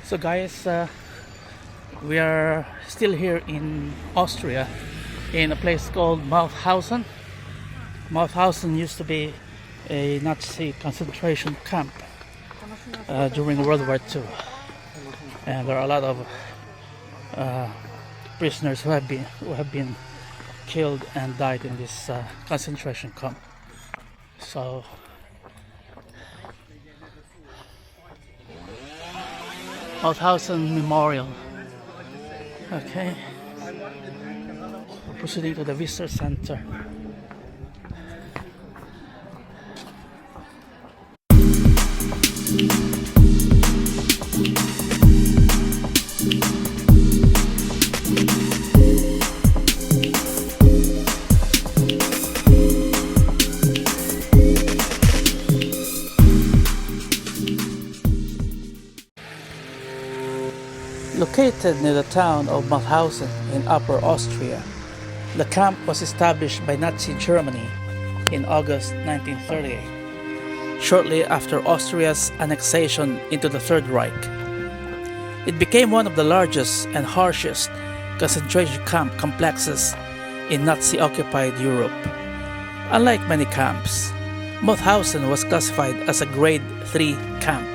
So guys, we are still here in Austria in a place called Mauthausen. Mauthausen used to be a Nazi concentration camp during World War II, and there are a lot of prisoners who have been killed and died in this concentration camp. So Mauthausen Memorial. Okay, we're proceeding to the visitor center. Located near the town of Mauthausen in Upper Austria, the camp was established by Nazi Germany in August 1938, shortly after Austria's annexation into the Third Reich. It became one of the largest and harshest concentration camp complexes in Nazi-occupied Europe. Unlike many camps, Mauthausen was classified as a Grade 3 camp,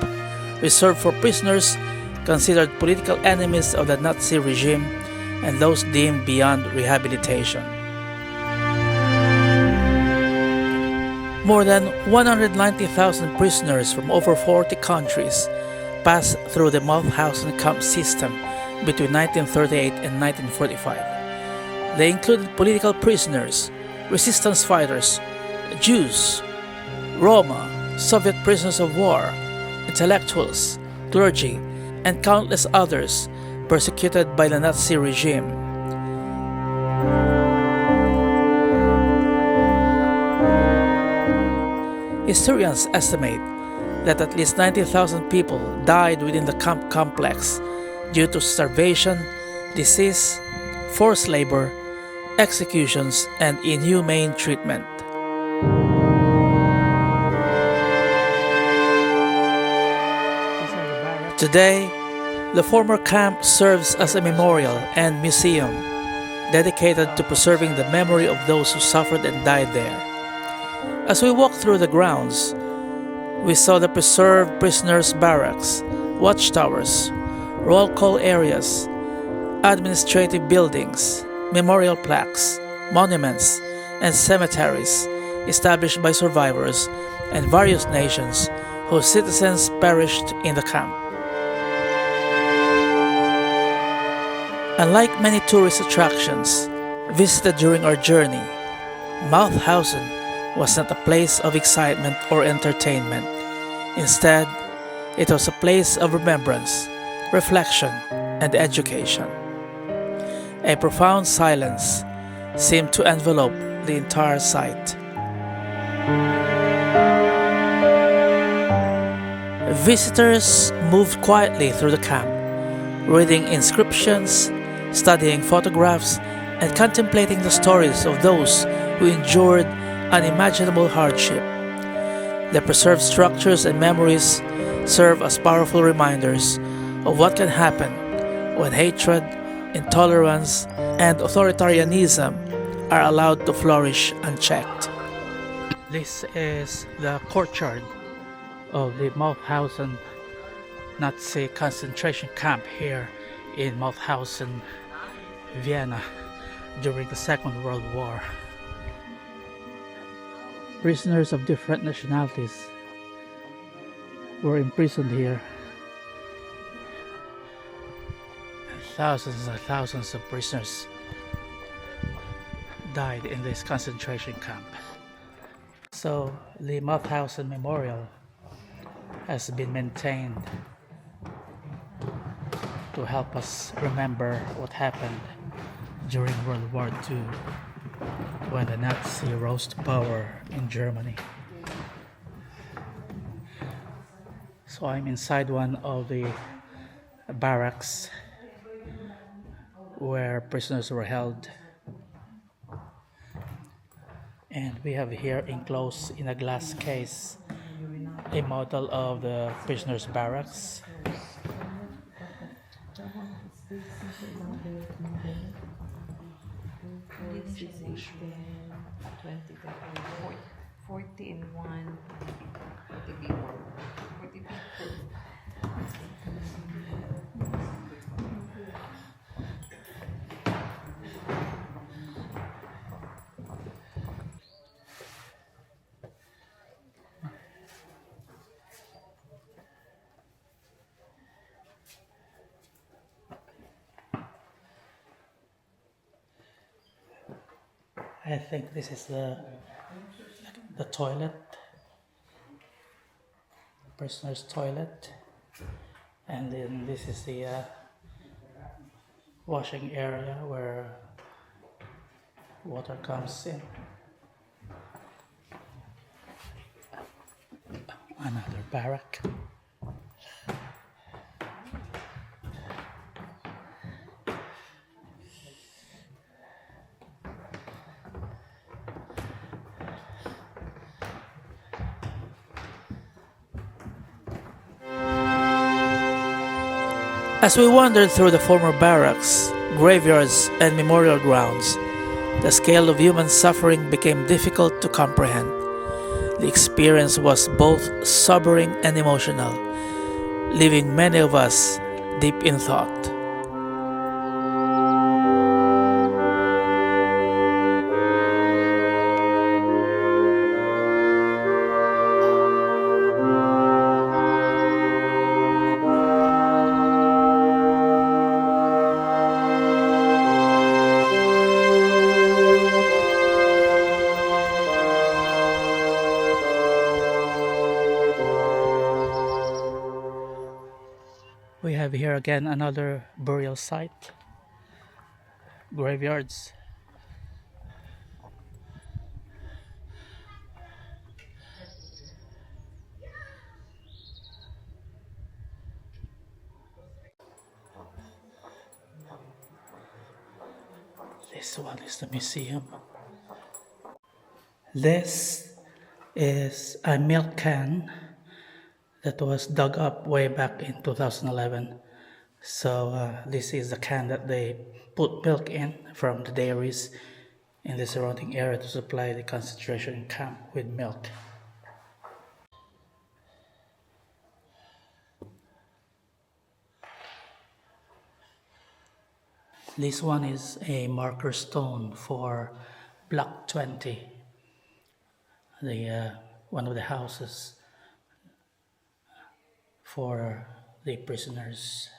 reserved for prisoners considered political enemies of the Nazi regime and those deemed beyond rehabilitation. More than 190,000 prisoners from over 40 countries passed through the Mauthausen camp system between 1938 and 1945. They included political prisoners, resistance fighters, Jews, Roma, Soviet prisoners of war, intellectuals, clergy, and countless others persecuted by the Nazi regime. Historians estimate that at least 90,000 people died within the camp complex due to starvation, disease, forced labor, executions, and inhumane treatment. Today, the former camp serves as a memorial and museum dedicated to preserving the memory of those who suffered and died there. As we walked through the grounds, we saw the preserved prisoners' barracks, watchtowers, roll call areas, administrative buildings, memorial plaques, monuments, and cemeteries established by survivors and various nations whose citizens perished in the camp. Unlike many tourist attractions visited during our journey, Mauthausen was not a place of excitement or entertainment. Instead, it was a place of remembrance, reflection, and education. A profound silence seemed to envelop the entire site. Visitors moved quietly through the camp, reading inscriptions, studying photographs, and contemplating the stories of those who endured unimaginable hardship. The preserved structures and memories serve as powerful reminders of what can happen when hatred, intolerance, and authoritarianism are allowed to flourish unchecked. This is the courtyard of the Mauthausen Nazi concentration camp here in Mauthausen, Vienna, during the Second World War. Prisoners of different nationalities were imprisoned here. Thousands and thousands of prisoners died in this concentration camp. So the Mauthausen Memorial has been maintained to help us remember what happened during World War II when the Nazi rose to power in Germany. So I'm inside one of the barracks where prisoners were held, and we have here enclosed in a glass case a model of the prisoners' barracks. 20, 40 in one, 40 people. 40 people. I think this is the toilet, prisoner's toilet, and then this is the washing area where water comes in. Another barrack. As we wandered through the former barracks, graveyards, and memorial grounds, the scale of human suffering became difficult to comprehend. The experience was both sobering and emotional, leaving many of us deep in thought. We have here again another burial site, graveyards. This one is the museum. This is a milk can that was dug up way back in 2011. So this is the can that they put milk in from the dairies in the surrounding area to supply the concentration camp with milk. This one is a marker stone for Block 20, one of the houses for the prisoners.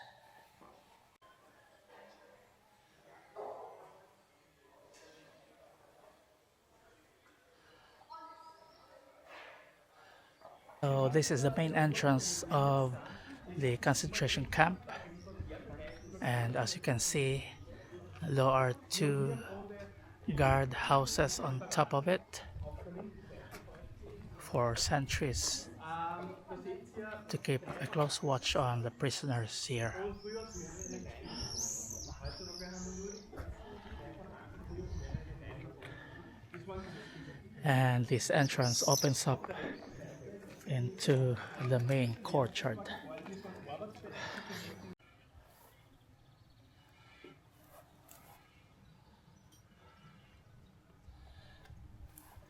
So this is the main entrance of the concentration camp, and as you can see, there are two guard houses on top of it for sentries to keep a close watch on the prisoners here. And this entrance opens up into the main courtyard.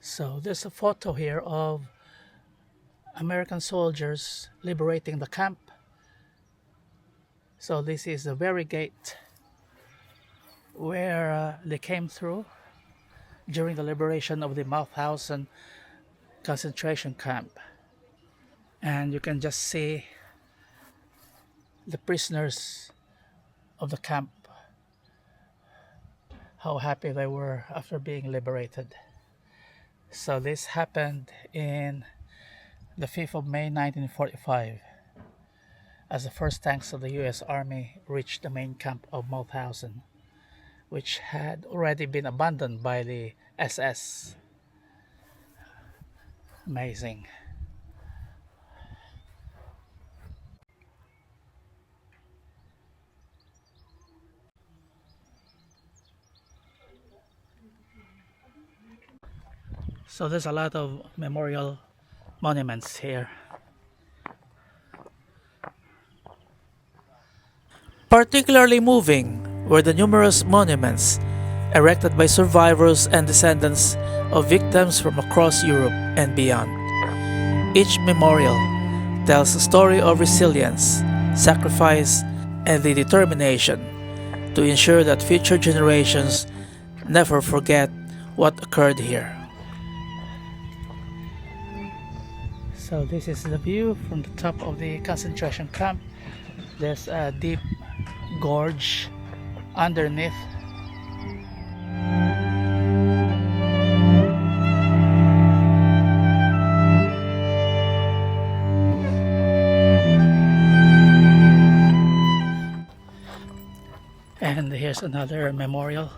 So there's a photo here of American soldiers liberating the camp. So this is the very gate where they came through during the liberation of the Mauthausen Concentration Camp. And you can just see the prisoners of the camp, how happy they were after being liberated. So this happened in the 5th of May 1945 as the first tanks of the US Army reached the main camp of Mauthausen, which had already been abandoned by the SS. Amazing. So there's a lot of memorial monuments here. Particularly moving were the numerous monuments erected by survivors and descendants of victims from across Europe and beyond. Each memorial tells a story of resilience, sacrifice, and the determination to ensure that future generations never forget what occurred here. So this is the view from the top of the concentration camp. There's a deep gorge underneath. And here's another memorial.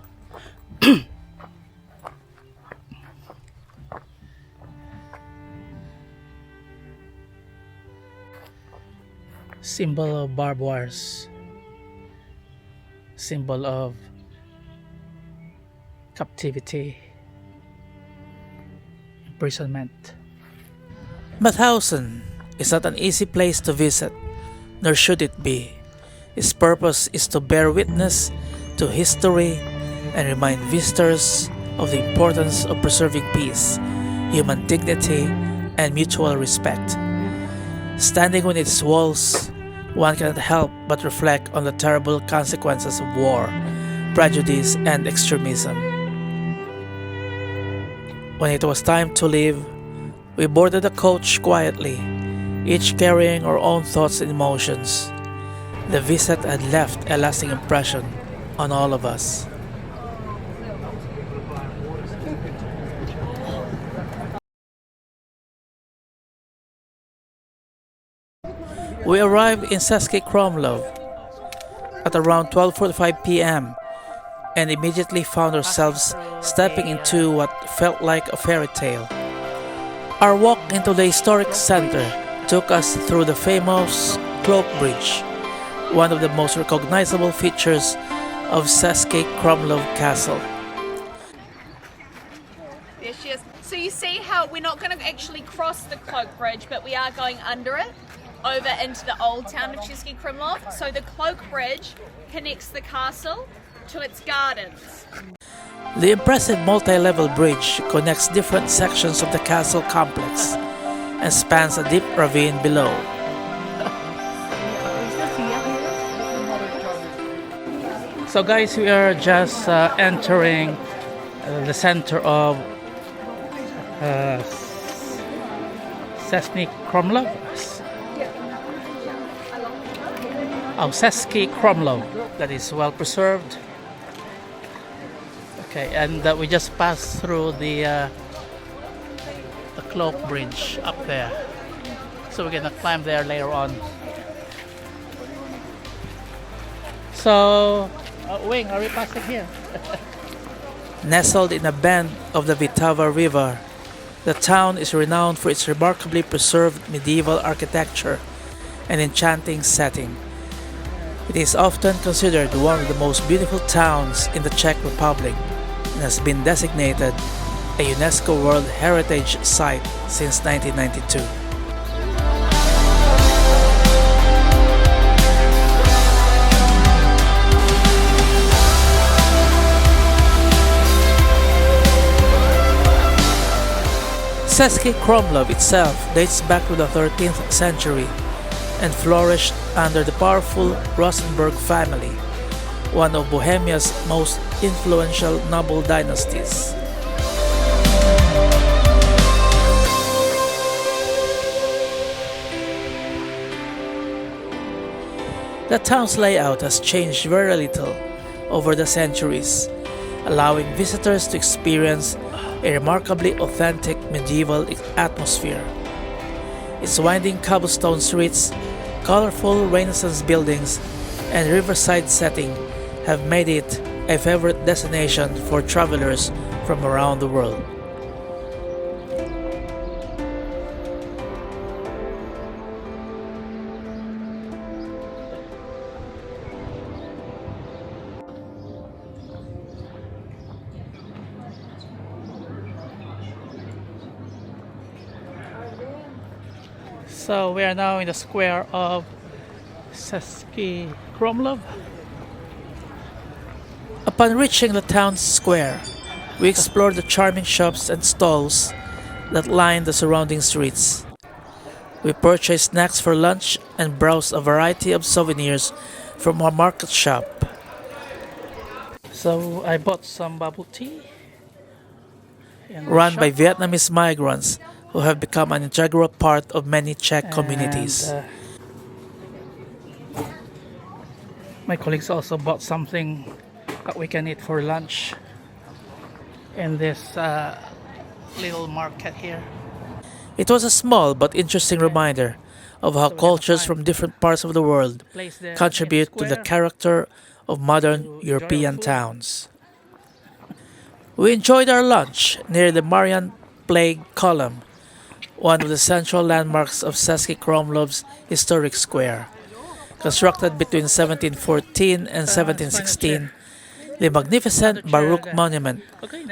Symbol of barbed wires, symbol of captivity, imprisonment. Mauthausen is not an easy place to visit, nor should it be. Its purpose is to bear witness to history and remind visitors of the importance of preserving peace, human dignity, and mutual respect. Standing within its walls, one cannot help but reflect on the terrible consequences of war, prejudice, and extremism. When it was time to leave, we boarded the coach quietly, each carrying our own thoughts and emotions. The visit had left a lasting impression on all of us. We arrived in Český Krumlov at around 12:45 p.m. and immediately found ourselves stepping into what felt like a fairy tale. Our walk into the historic center took us through the famous Cloak Bridge, one of the most recognizable features of Český Krumlov Castle. There she is. So you see how we're not going to actually cross the Cloak Bridge, but we are going under it, over into the old town of Český Krumlov. So the Cloak Bridge connects the castle to its gardens. The impressive multi-level bridge connects different sections of the castle complex and spans a deep ravine below. So guys, we are just entering the center of Český Krumlov. Český Krumlov, that is well preserved. Okay, and we just passed through the Cloak Bridge up there, so we're gonna climb there later on. So, Wing, are we passing here? Nestled in a bend of the Vltava River, the town is renowned for its remarkably preserved medieval architecture and enchanting setting. It is often considered one of the most beautiful towns in the Czech Republic and has been designated a UNESCO World Heritage Site since 1992. Český Krumlov itself dates back to the 13th century and flourished under the powerful Rosenborg family, one of Bohemia's most influential noble dynasties. The town's layout has changed very little over the centuries, allowing visitors to experience a remarkably authentic medieval atmosphere. Its winding cobblestone streets, colorful Renaissance buildings, and riverside setting have made it a favorite destination for travelers from around the world. So we are now in the square of Český Krumlov. A Upon reaching the town square, we explored the charming shops and stalls that lined the surrounding streets. We purchased snacks for lunch and browsed a variety of souvenirs from our market shop. So I bought some bubble tea run by Vietnamese migrants who have become an integral part of many Czech communities. My colleagues also bought something that we can eat for lunch in this little market here. It was a small but interesting reminder of how cultures from different parts of the world contribute to the character of modern European towns. We enjoyed our lunch near the Marian Plague Column, one of the central landmarks of Český Krumlov's historic square. Constructed between 1714 and 1716, the magnificent Baroque monument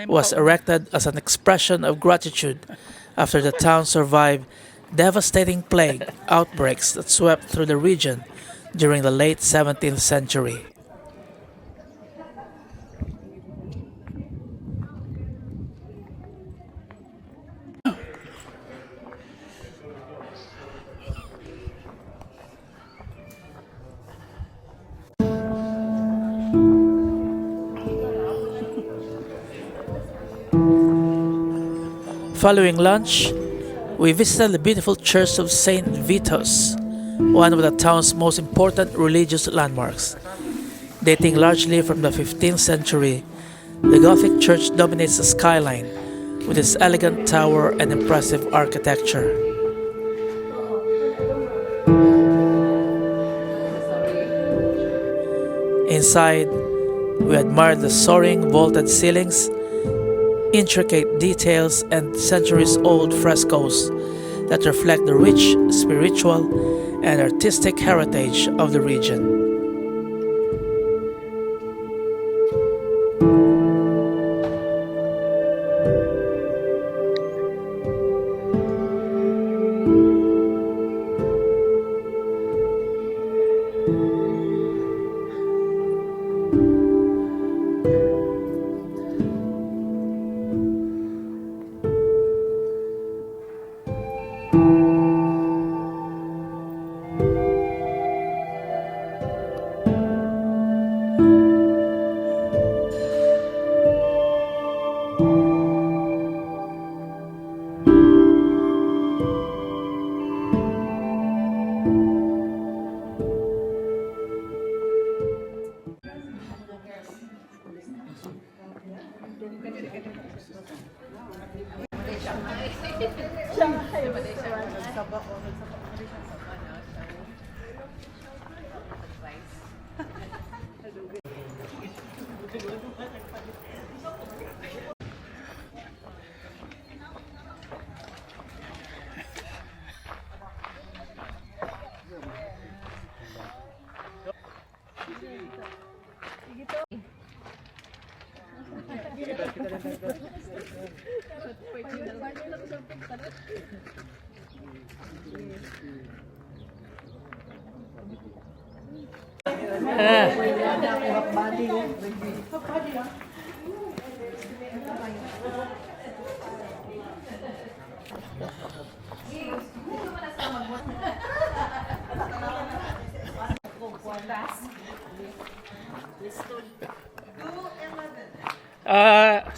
was erected as an expression of gratitude after the town survived devastating plague outbreaks that swept through the region during the late 17th century. Following lunch, we visited the beautiful church of Saint Vitus, one of the town's most important religious landmarks. Dating largely from the 15th century, the Gothic church dominates the skyline with its elegant tower and impressive architecture. Inside, we admired the soaring vaulted ceilings, intricate details, and centuries-old frescoes that reflect the rich spiritual and artistic heritage of the region.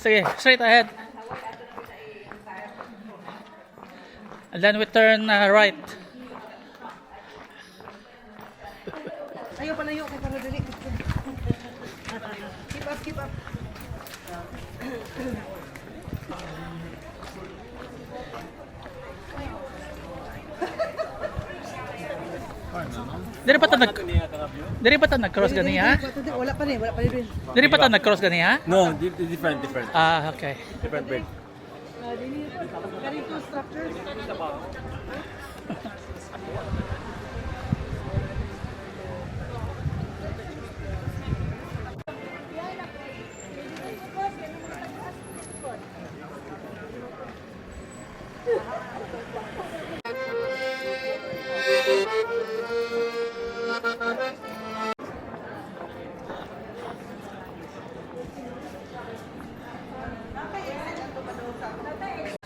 Sige, straight ahead. And then we turn right. Ayaw palayo kay para dali. Keep up. Diri pa ta nag-cross gani ha? Wala pa rin. Diri pa ta nag-cross gani ha? No, different. Ah, okay. Different way. Very two structures.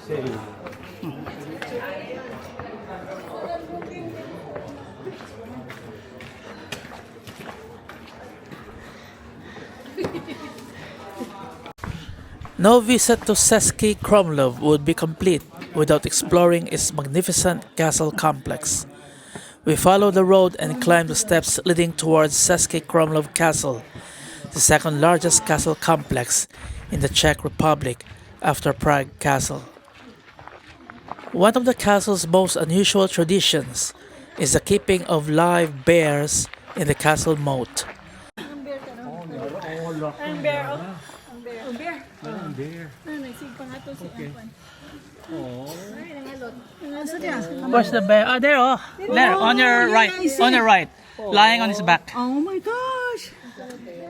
No visit to Český Krumlov would be complete without exploring its magnificent castle complex. We followed the road and climbed the steps leading towards Český Krumlov Castle, the second largest castle complex in the Czech Republic after Prague Castle. One of the castle's most unusual traditions is the keeping of live bears in the castle moat. Ang bear. Ang bear. Nagsig pa nga to si Antoine. Ay, nangalot. Asa diya? Where's the bear? Oh, there, oh. There, on your right. On your right. Lying on his back. Oh my gosh!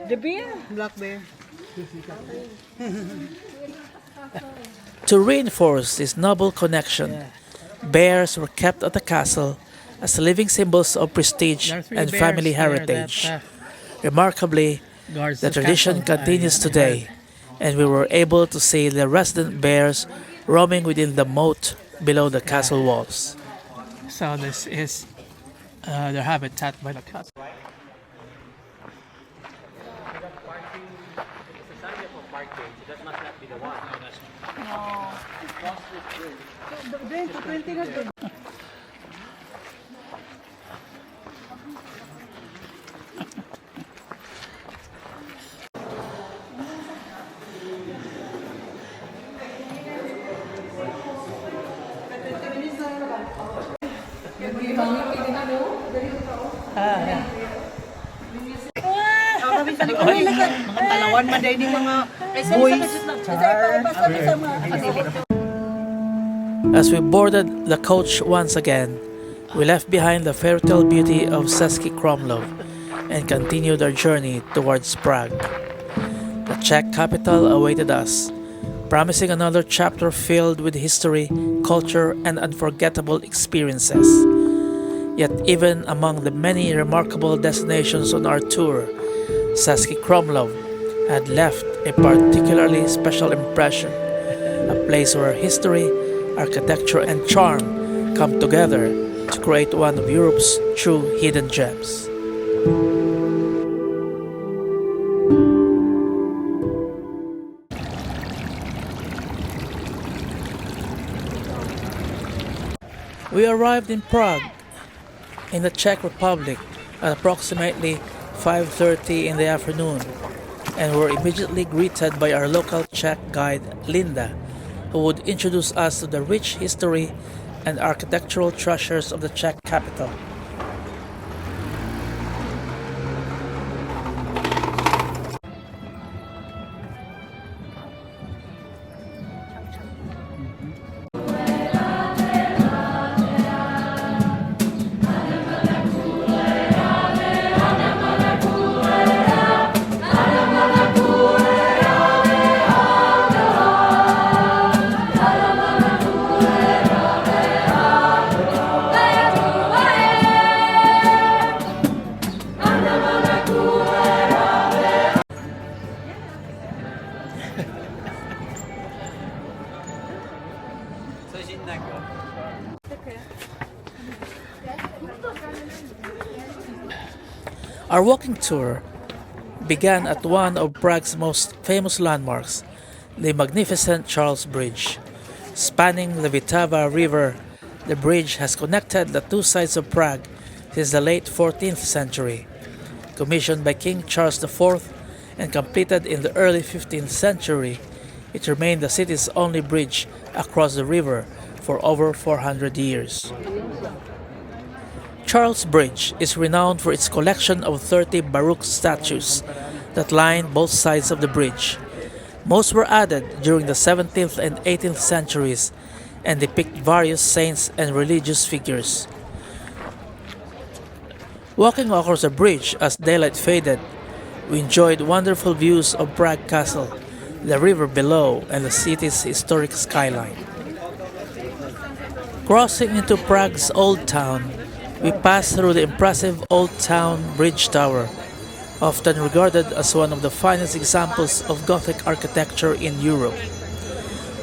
The bear? Black bear. To reinforce this noble connection, bears were kept at the castle as living symbols of prestige and family heritage. Remarkably, the tradition continues today, and we were able to see the resident bears roaming within the moat below the castle walls. So this is their habitat by the castle. Then, 20 na to. Talawan man dahil yung mga boys. As we boarded the coach once again, we left behind the fairy tale beauty of Český Krumlov and continued our journey towards Prague. The Czech capital awaited us, promising another chapter filled with history, culture, and unforgettable experiences. Yet even among the many remarkable destinations on our tour, Český Krumlov had left a particularly special impression, a place where history, architecture, and charm come together to create one of Europe's true hidden gems. We arrived in Prague, in the Czech Republic, at approximately 5:30 in the afternoon, and were immediately greeted by our local Czech guide, Linda, who would introduce us to the rich history and architectural treasures of the Czech capital. Our walking tour began at one of Prague's most famous landmarks, the magnificent Charles Bridge. Spanning the Vltava River, the bridge has connected the two sides of Prague since the late 14th century. Commissioned by King Charles IV and completed in the early 15th century, it remained the city's only bridge across the river for over 400 years. Charles Bridge is renowned for its collection of 30 Baroque statues that line both sides of the bridge. Most were added during the 17th and 18th centuries and depict various saints and religious figures. Walking across the bridge as daylight faded, we enjoyed wonderful views of Prague Castle, the river below, and the city's historic skyline. Crossing into Prague's Old Town, we passed through the impressive Old Town Bridge Tower, often regarded as one of the finest examples of Gothic architecture in Europe.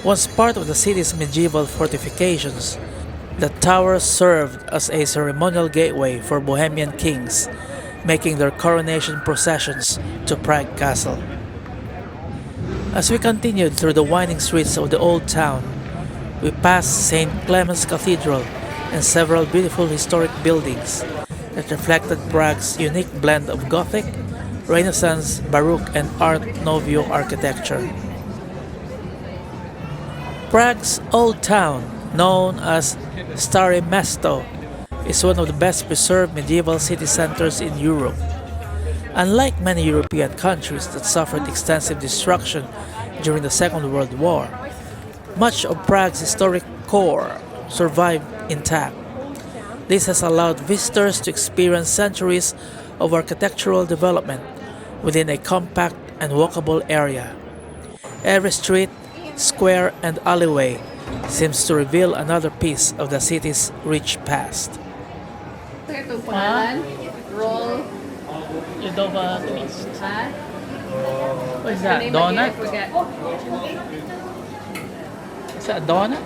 Once part of the city's medieval fortifications, the tower served as a ceremonial gateway for Bohemian kings, making their coronation processions to Prague Castle. As we continued through the winding streets of the old town, we passed St. Clement's Cathedral and several beautiful historic buildings that reflected Prague's unique blend of Gothic, Renaissance, Baroque, and Art Nouveau architecture. Prague's old town, known as Stare Mesto, is one of the best preserved medieval city centers in Europe. Unlike many European countries that suffered extensive destruction during the Second World War, much of Prague's historic core survived intact. This has allowed visitors to experience centuries of architectural development within a compact and walkable area. Every street, square, and alleyway seems to reveal another piece of the city's rich past. Roll. Ludova twist. What is that? Donut? Is that a donut?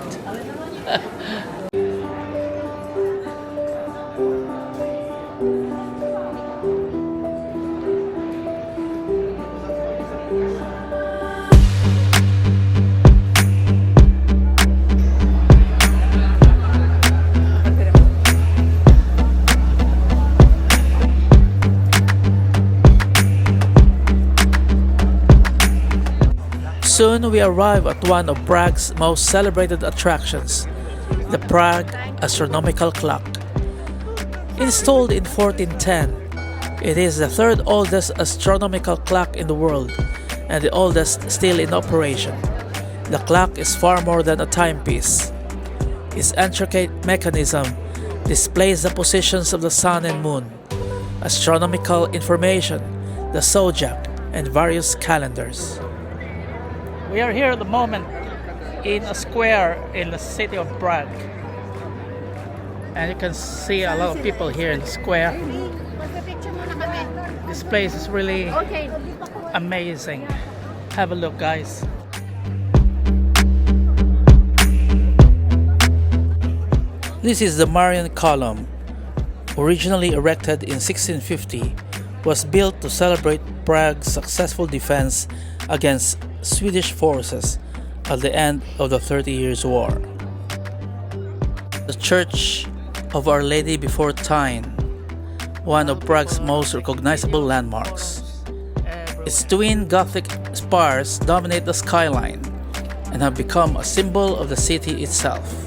Soon we arrive at one of Prague's most celebrated attractions, the Prague Astronomical Clock. Installed in 1410, it is the third oldest astronomical clock in the world and the oldest still in operation. The clock is far more than a timepiece. Its intricate mechanism displays the positions of the sun and moon, astronomical information, the zodiac, and various calendars. We are here at the moment in a square in the city of Prague. And you can see a lot of people here in the square. This place is really amazing. Have a look, guys. This is the Marian Column. Originally erected in 1650, was built to celebrate Prague's successful defense against Swedish forces at the end of the 30 Years' War. The Church of Our Lady Before Tyne, one of Prague's most recognizable landmarks. Its twin Gothic spires dominate the skyline and have become a symbol of the city itself.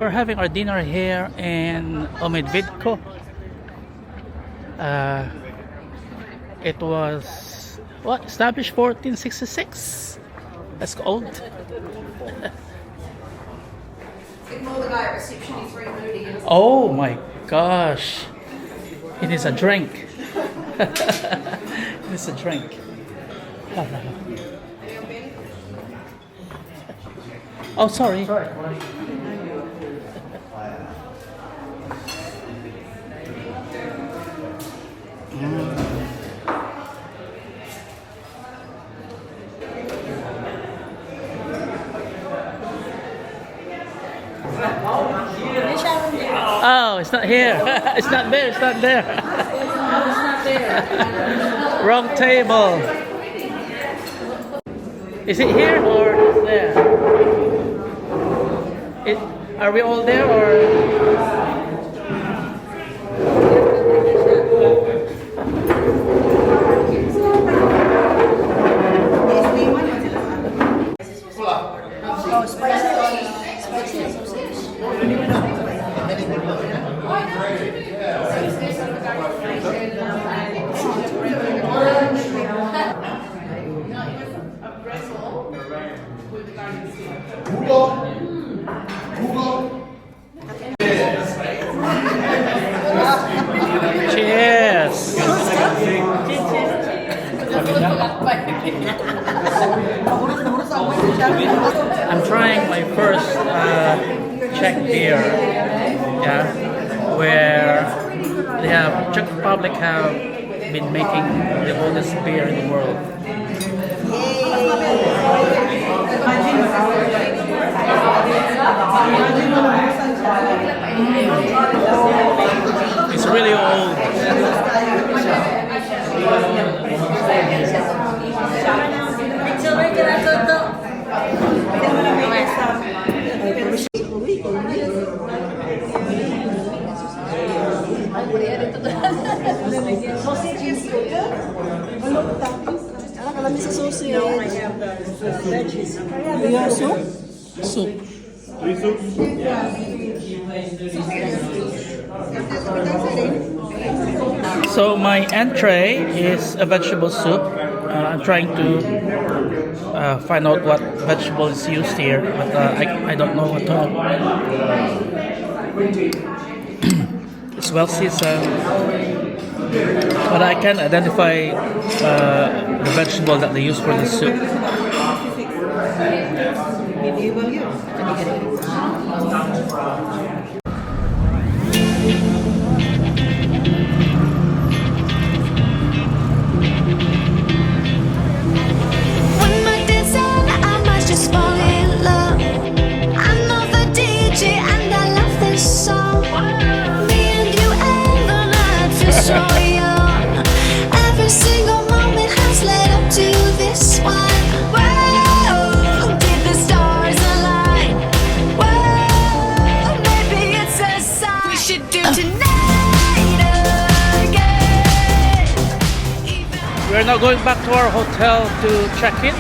We're having our dinner here in Omedvidko. It was established 1466. That's old. Oh my gosh, he needs a drink. He needs a drink. Oh, sorry. Oh, it's not here. It's not there. It's not there. It's not there. Wrong table. Is it here or there? Are we all there or? Cheers! I'm trying my first Czech beer, yeah, where they have Czech Republic have been making the oldest beer in the world. It's really old. Soup. So my entree is a vegetable soup. I'm trying to find out what vegetable is used here, but I don't know at all. It's well seasoned, but I can identify the vegetable that they use for the soup. We're now going back to our hotel to check in.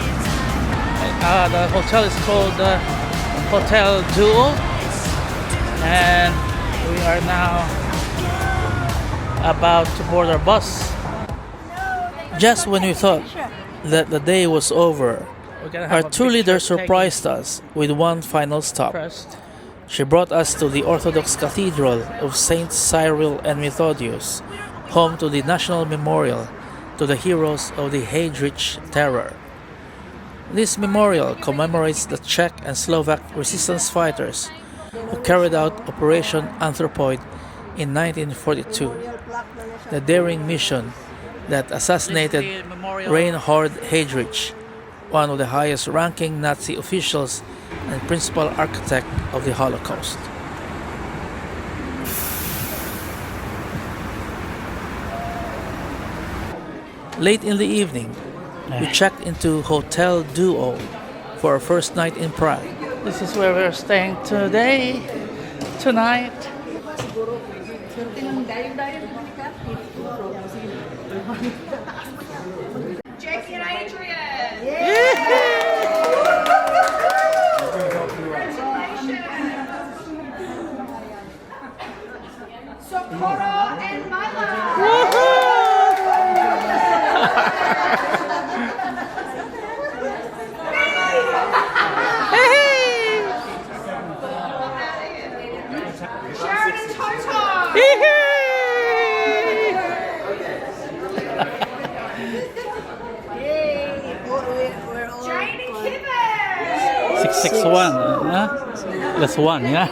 The hotel is called Hotel Duo, and we are now about to board our bus. Just when we thought that the day was over, our tour leader surprised us with one final stop. She brought us to the Orthodox Cathedral of Saints Cyril and Methodius, home to the National Memorial to the heroes of the Heydrich Terror. This memorial commemorates the Czech and Slovak resistance fighters who carried out Operation Anthropoid in 1942, the daring mission that assassinated Reinhard Heydrich, one of the highest-ranking Nazi officials and principal architect of the Holocaust. Late in the evening, we checked into Hotel Duo for our first night in Prague. This is where we're staying tonight. Jackie and Adrian! Socorro and Milo! Sharon and Toto! Jane and Kevin! 661, huh? That's one, yeah?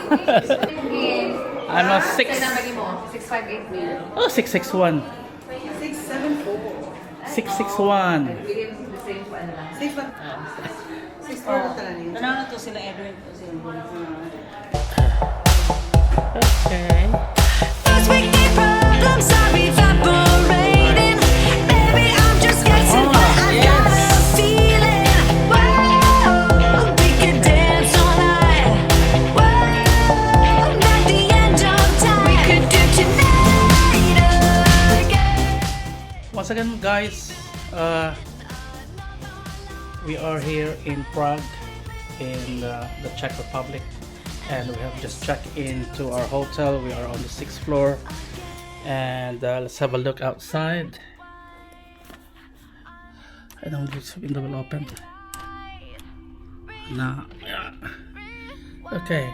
I'm a 6. 658. Oh, 661. 661. 6 Okay. First we get problems are evaporating. Baby, I'm just guys, we are here in Prague in the Czech Republic, and we have just checked into our hotel. We are on the 6th floor, and let's have a look outside. I don't know if the window will open. No, yeah. Okay,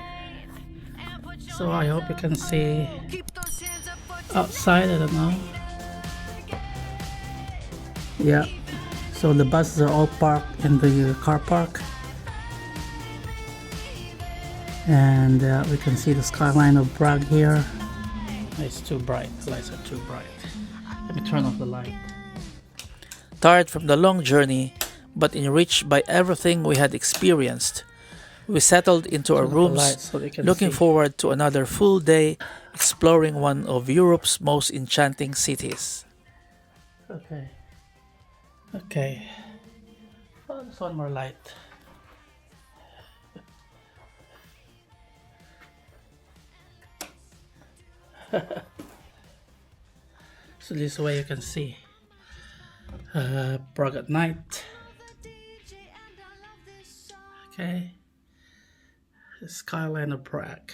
so I hope you can see outside. I don't know. Yeah, so the buses are all parked in the car park, and we can see the skyline of Prague here. It's too bright, the lights are too bright. Let me turn off the light. Tired from the long journey, but enriched by everything we had experienced, we settled into our rooms, so looking forward to another full day exploring one of Europe's most enchanting cities. Okay. Oh, there's one more light. So this is where you can see Prague at night. Okay, the skyline of Prague.